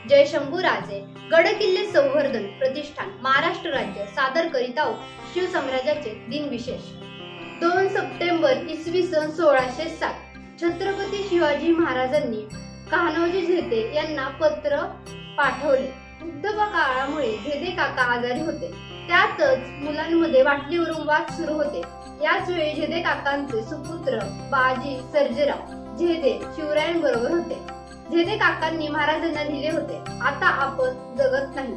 जयशंभूराजे गडकिल्ले संवर्धन प्रतिष्ठान महाराष्ट्र राज्य सादर करीत आहोत शिवसम्राजाचे दिनविशेष। 2 सप्टेंबर इसवी सन 1607 छत्रपती शिवाजी महाराजांनी कान्होजी झेते यांना पत्र पाठवले। उद्धव काळामुळे झेते काका आजारी होते, त्यातच मुलांमध्ये वाटलीवरून वाद सुरू होते। याच वेळी झेते काकांचे सुपुत्र बाजी सर्जेराव झेते शिवरायांबरोबर होते। झेते काकांनी महाराजांना लिहिले होते, आता आपण जगत नाही,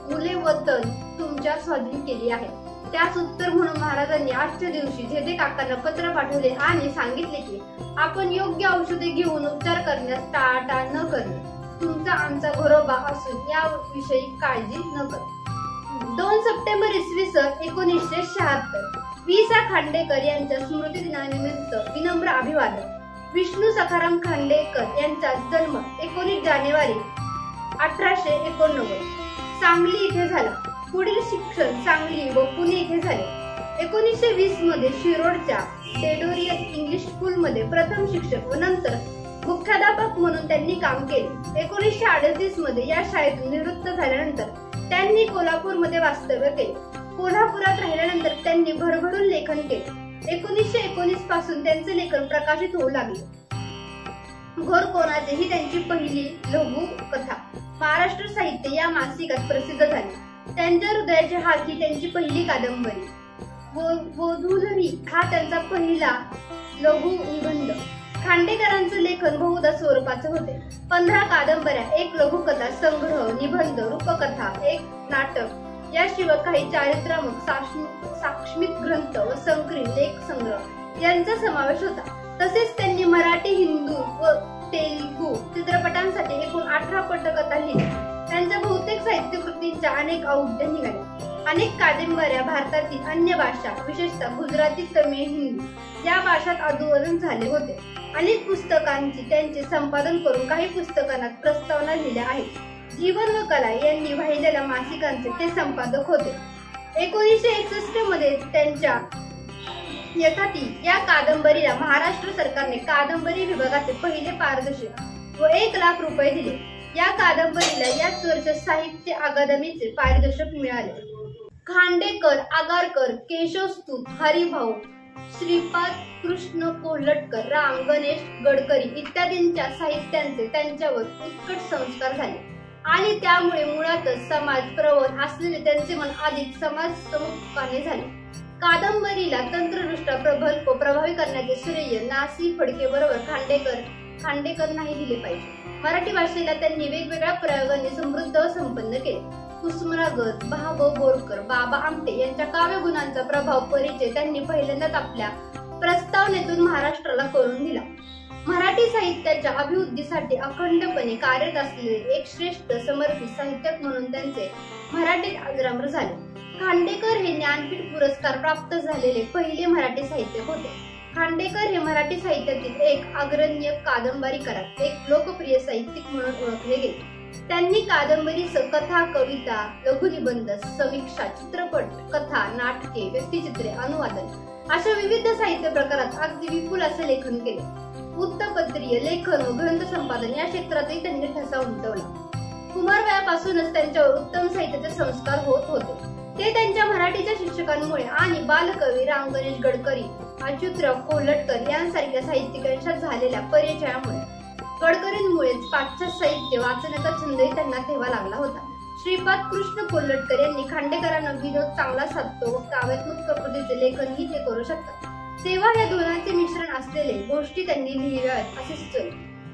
मुले वतन तुमच्या स्वाधीन केली आहे। त्यास उत्तर म्हणून महाराजांनी आजच्या दिवशी झेते काकांना पत्र पाठवले आणि सांगितले की आपण योग्य औषधे घेऊन उपचार करण्यास टाळाटाळ न करणे, तुमचा आमचा घरोबा असून याविषयी काळजी न करणे। 2 सप्टेंबर इसवी सन 1976 वि.सा. खांडेकर यांच्या स्मृतिदिनानिमित्त विनम्र अभिवादन। विष्णू सखाराम खांडेकर यांचा जन्म 19 जानेवारी 1889 सांगली येथे झाला। पुढील शिक्षण सांगली व पुणे येथे झाले। 1920 मध्ये शिरोडच्या टेडोरियल इंग्लिश स्कूल मध्ये प्रथम शिक्षक व नंतर मुख्याध्यापक म्हणून त्यांनी काम केले। 1938 मध्ये या शाळेतून निवृत्त झाल्यानंतर त्यांनी कोल्हापूरमध्ये वास्तव्य केले। कोल्हापुरात राहिल्यानंतर त्यांनी भरभरून लेखन केले। 1919 पासून त्यांचे लेखन प्रकाशित होऊ लागले। घोर कोणाचे ही त्यांची पहिली लघु कथा महाराष्ट्र साहित्य या मासिकात प्रसिद्ध झाली। त्यांच्या हृदयाची हाक ही त्यांची पहिली कादंबरी। गोधुलरी हा त्यांचा पहिला लघु निबंध। खांडेकरांचं लेखन बहुधा स्वरूपाचे होते। 15 कादंबऱ्या, 1 लघुकथा संग्रह, निबंध, रूपकथा, 1 नाटक याशिवाय काही चारित्र्यात्मक साक्षमिक ग्रंथ व संकलित लेख संग्रह यांचा समावेश होता। तसेच त्यांनी मराठी, हिंदी व तेलुगू चित्रपटांसाठी एकूण 18 पटकथा लिहिल्या। त्यांच्या बहुतेक साहित्य कृतींच्या अनेक आवृत्त्या निघाल्या। अनेक कादंबऱ्या भारतातील अन्य भाषा विशेषतः गुजराती, तमिळ, हिंदी या भाषात अनुवादित झाले होते। अनेक पुस्तकांची त्यांचे संपादन करून काही पुस्तकांना प्रस्तावना लिहिल्या आहेत। जीवन व कला यांनी वाहिलेल्या मासिकांचे ते संपादक होते। 1961 मध्ये त्यांच्या यथाती या कादंबरीला महाराष्ट्र सरकारने कादंबरी विभागाचे पहिले पारितोषिक व 1 लाख रुपये दिले। या कादंबरीला याच वर्षी साहित्य अकादमीचे पारितोषिक मिळाले। खांडेकर, आगरकर, केशवस्तुत, हरिभाऊ, श्रीपाद कृष्ण कोल्हटकर, राम गणेश गडकरी इत्यादींच्या साहित्यांचे त्यांच्यावर उत्कट संस्कार झाले आणि त्यामुळे मुळातच समाज प्रवण असलेले त्यांचे मन अधिक समाजसमुखाने झाले। कादंबरीला तंत्रदृष्ट्या प्रबल व प्रभावी करण्याचे श्रेय ना.सी. फडके बरोबर खांडेकर नाही दिले पाहिजे। मराठी भाषेला त्यांनी वेगवेगळ्या प्रयोगांनी समृद्ध व संपन्न केले। कुसुमाग्रज, भा.ग. बोरकर, बाबा आमटे यांच्या काव्यगुणांचा प्रभाव परिचय त्यांनी पहिल्यांदाच आपल्या प्रस्तावनेतून महाराष्ट्राला करून दिला। मराठी साहित्याच्या अभिवृद्धीसाठी अखंडपणे कार्यरत असलेले एक श्रेष्ठ समर्पित साहित्यक म्हणून त्यांचे मराठीत अजरामर झाले। खांडेकर हे ज्ञानपीठ पुरस्कार प्राप्त झालेले पहिले मराठी साहित्यक होते। खांडेकर हे मराठी साहित्यातील एक अग्रण्य कादंबरीकार, एक लोकप्रिय साहित्यिक म्हणून ओळखले गेले। त्यांनी कादंबरीसह कथा, कविता, लघुनिबंध, समीक्षा, चित्रपट, कथा, नाटके, व्यक्तिचित्रे, अनुवादन अशा विविध साहित्य प्रकारात अगदी विपुल असे लेखन केले। वृत्तपत्रीय लेखन व ग्रंथ संपादन या क्षेत्रातही त्यांनी ठसा उमटवला। कुमारवयापासूनच त्यांच्यावर उत्तम साहित्याचे संस्कार होत होते। ते त्यांच्या मराठीच्या शिक्षकांमुळे आणि बालकवी राम गणेश गडकरी, अच्युतराव कोल्हटकर यांसारख्या साहित्यिकांच्या झालेल्या परिचयामुळे गडकरींमुळेच पाश्चात्य साहित्य वाचण्याचा छंदही त्यांना तेव्हा लागला होता। श्रीपाद कृष्ण कोल्हटकर यांनी खांडेकरांना विनोद चांगला साधतो व काव्यात्मक प्रकृतीचे लेखनही ते करू शकतात, तेव्हा या दोनांचे मिश्रण असलेले गोष्टी त्यांनी लिहाव्यात असे सुचले।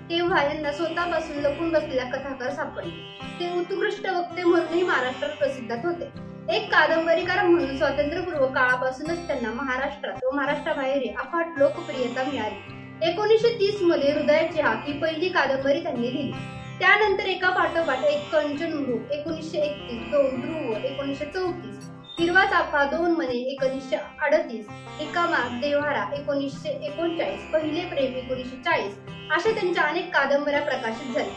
तेव्हा यांना स्वतःपासून लपून बसलेला कथाकार सापडले। ते उत्कृष्ट वक्ते म्हणूनही महाराष्ट्रात प्रसिद्ध होते। एक कादंबरीकार म्हणून स्वातंत्र्यपूर्व काळापासूनच त्यांना महाराष्ट्रात व महाराष्ट्राबाहेर अफाट लोकप्रियता मिळाली। 1930 मध्ये हृदयाची हाक ही पहिली कादंबरी त्यांनी लिहिली। त्यानंतर एका पाठोपाठ एक कंचनमृग 1931, 2 ध्रुव 1934, हिरवा चाफा 2 मने 1938, एकामाग देव्हारा 1939, पहिले प्रेम 1940 अशा त्यांच्या अनेक कादंबऱ्या प्रकाशित झाल्या।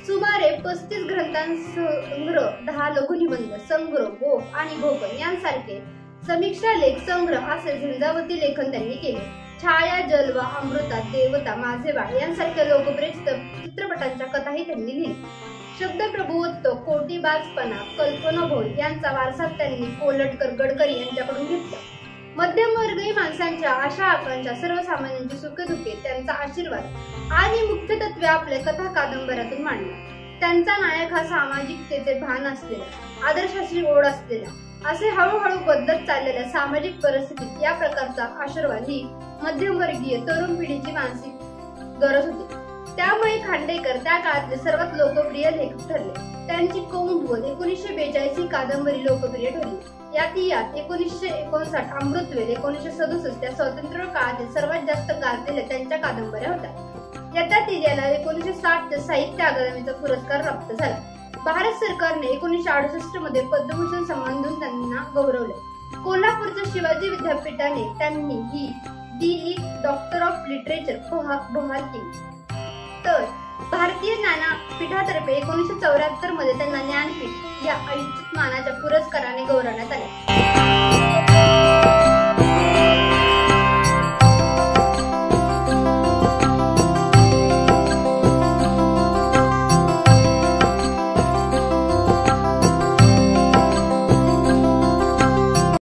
सुमारे 35 ग्रंथांसंग्रह, 10 लघुनिबंध संग्रह, गोफ आणि गोपन यांसारखे समीक्षा लेख संग्रह असे झंझावती लेखन त्यांनी केले। छाया, जलवा, अमृता, देवता, माझे बाळ यांसारख्या लोकप्रिय चित्रपटांच्या कथाही त्यांनी लिहिल्या। शब्दप्रभुत्व, कोटिबाजपणा, कल्पनाभोळ यांचा वारसा त्यांनी कोल्हटकर, गडकरी यांच्याकडून घेतला. मध्यमवर्गीय माणसांच्या आशा आकांक्षा, सर्वसामान्यांची सुखदुःखे, त्यांचा आशीर्वाद आणि मुख्य तत्वे आपल्या कथा कादंबऱ्यातून मांडला. त्यांचा नायक हा सामाजिकतेचे भान असलेला, आदर्शाची ओढ असलेला, असे हळूहळू बदलत चाललेल्या सामाजिक परिस्थितीत या प्रकारचा आशीर्वाद ही मध्यमवर्गीय तरुण पिढीची मानसिक गरज होती. त्यामुळे खांडेकर त्या काळातले सर्वात लोकप्रिय लेखक ठरले. त्यांची कौंधव 1942 ही कादंबरी लोकप्रिय ठरली. यात 1959 अमृतवेल, 1967 त्या स्वातंत्र्य काळातील सर्वात जास्त गाजलेल्या त्यांच्या कादंबऱ्या होत्या. यात याला 1960 साहित्य अकादमीचा पुरस्कार प्राप्त झाला. भारत सरकारने 1968 मध्ये पद्मभूषण सन्मान देऊन त्यांना गौरवले. कोल्हापूरच्या शिवाजी विद्यापीठाने त्यांनी ही डी डॉक्टर ऑफ लिटरेचर बहाल केली. तर भारतीय ज्ञानपीठातर्फे 1974 मध्ये त्यांना ज्ञानपीठ या ऐच्छिक मानाच्या पुरस्काराने गौरवण्यात आले.